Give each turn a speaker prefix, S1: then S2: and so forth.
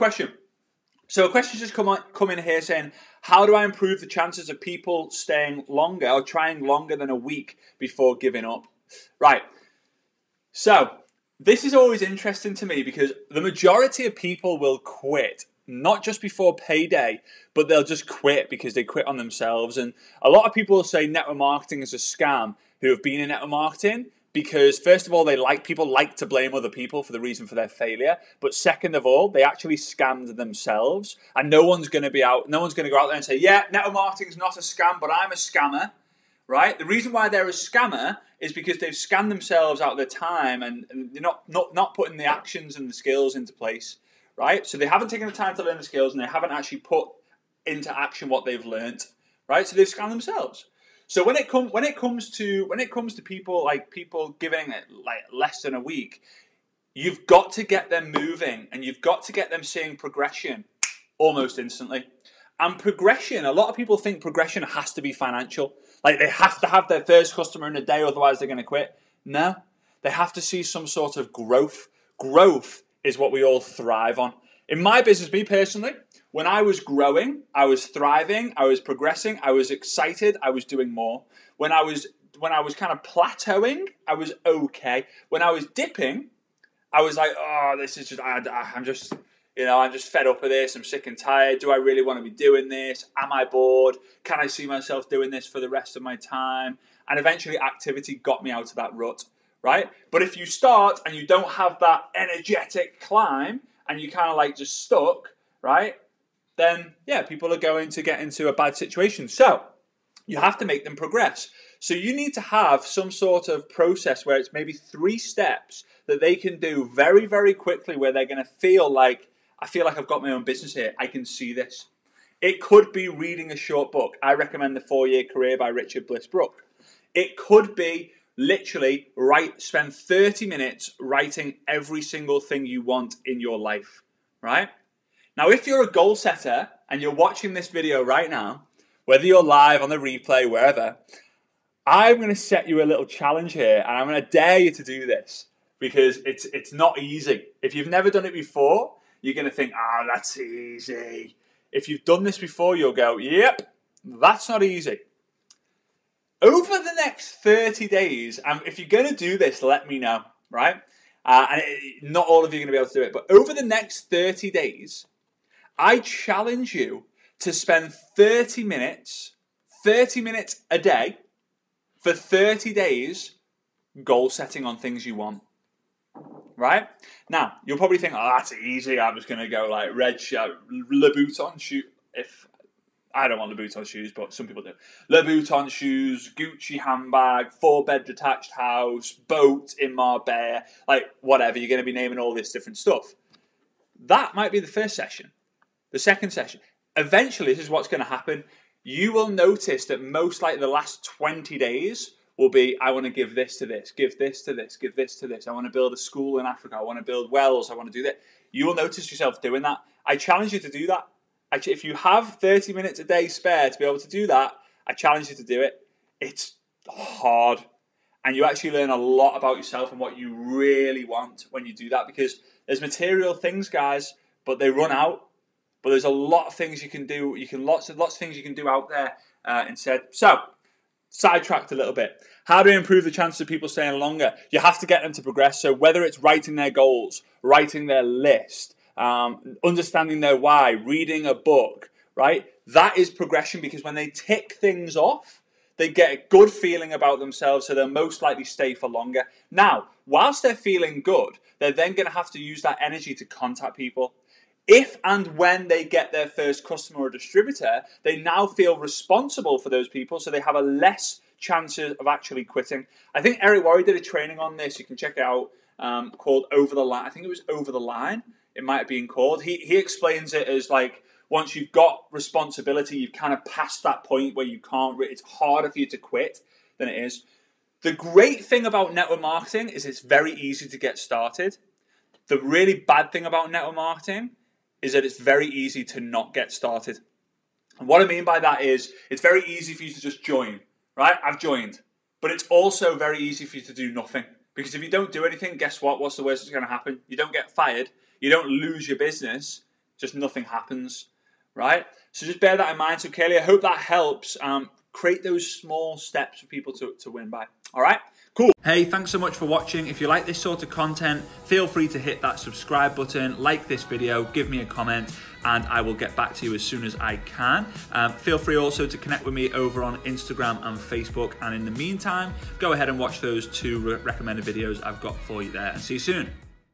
S1: Question. So a question just come in here saying, how do I improve the chances of people staying longer or trying longer than a week before giving up? Right. So this is always interesting to me because the majority of people will quit, not just before payday, but they'll just quit because they quit on themselves. And a lot of people will say network marketing is a scam who have been in network marketing because, first of all, people like to blame other people for the reason for their failure. But second of all, they actually scammed themselves. And no one's going to go out there and say, yeah, network marketing is not a scam, but I'm a scammer. Right? The reason why they're a scammer is because they've scammed themselves out of their time and they're not putting the actions and the skills into place. Right? So they haven't taken the time to learn the skills and they haven't actually put into action what they've learned. Right? So they've scammed themselves. So when it comes to people giving it like less than a week, you've got to get them moving and you've got to get them seeing progression almost instantly. And progression, a lot of people think progression has to be financial. Like they have to have their first customer in a day, otherwise they're going to quit. No, they have to see some sort of growth. Growth is what we all thrive on. In my business, me personally, when I was growing, I was thriving, I was progressing, I was excited, I was doing more. When I was kind of plateauing, I was okay. When I was dipping, I was like, oh, this is just, I'm just fed up with this. I'm sick and tired. Do I really want to be doing this? Am I bored? Can I see myself doing this for the rest of my time? And eventually activity got me out of that rut, right? But if you start and you don't have that energetic climb and you kind of like just stuck, right? Then, yeah, people are going to get into a bad situation. So you have to make them progress. So you need to have some sort of process where it's maybe 3 steps that they can do very, very quickly where they're going to feel like, I feel like I've got my own business here. I can see this. It could be reading a short book. I recommend The 4-Year Career by Richard Bliss Brookes. It could be literally spend 30 minutes writing every single thing you want in your life, right? Now, if you're a goal setter and you're watching this video right now, whether you're live on the replay, wherever, I'm going to set you a little challenge here and I'm going to dare you to do this because it's not easy. If you've never done it before, you're going to think, that's easy. If you've done this before, you'll go, yep, that's not easy. Over the next 30 days, if you're going to do this, let me know, right? Not all of you are going to be able to do it, but over the next 30 days, I challenge you to spend 30 minutes a day for 30 days goal setting on things you want. Right? Now, you'll probably think, that's easy. I'm just going to go like red shirt, Louboutin shoe. If I don't want Louboutin shoes, but some people do. Louboutin shoes, Gucci handbag, 4-bed detached house, boat in Marbella, like whatever. You're going to be naming all this different stuff. That might be the first session. The second session. Eventually, this is what's going to happen. You will notice that most like the last 20 days will be, I want to give this to this, give this to this, give this to this. I want to build a school in Africa. I want to build wells. I want to do that. You will notice yourself doing that. I challenge you to do that. Actually, if you have 30 minutes a day spare to be able to do that, I challenge you to do it. It's hard. And you actually learn a lot about yourself and what you really want when you do that because there's material things, guys, but they run out. But there's a lot of things you can do. Lots of things you can do out there instead. So, sidetracked a little bit. How do you improve the chances of people staying longer? You have to get them to progress. So whether it's writing their goals, writing their list, understanding their why, reading a book, right? That is progression because when they tick things off, they get a good feeling about themselves, so they'll most likely stay for longer. Now, whilst they're feeling good, they're then going to have to use that energy to contact people. If and when they get their first customer or distributor, they now feel responsible for those people, so they have a less chances of actually quitting. I think Eric Worre did a training on this. You can check it out called Over the Line. I think it was Over the Line. It might have been called. He explains it as like once you've got responsibility, you've kind of passed that point where you can't. It's harder for you to quit than it is. The great thing about network marketing is it's very easy to get started. The really bad thing about network marketing is that it's very easy to not get started. And what I mean by that is it's very easy for you to just join, right? I've joined. But it's also very easy for you to do nothing. Because if you don't do anything, guess what? What's the worst that's going to happen? You don't get fired. You don't lose your business. just nothing happens, right? So just bear that in mind. So Kaylee, I hope that helps create those small steps for people to win by. All right, cool. Hey, thanks so much for watching. If you like this sort of content, feel free to hit that subscribe button, like this video, give me a comment, and I will get back to you as soon as I can. Feel free also to connect with me over on Instagram and Facebook. And in the meantime, go ahead and watch those 2 recommended videos I've got for you there, and see you soon.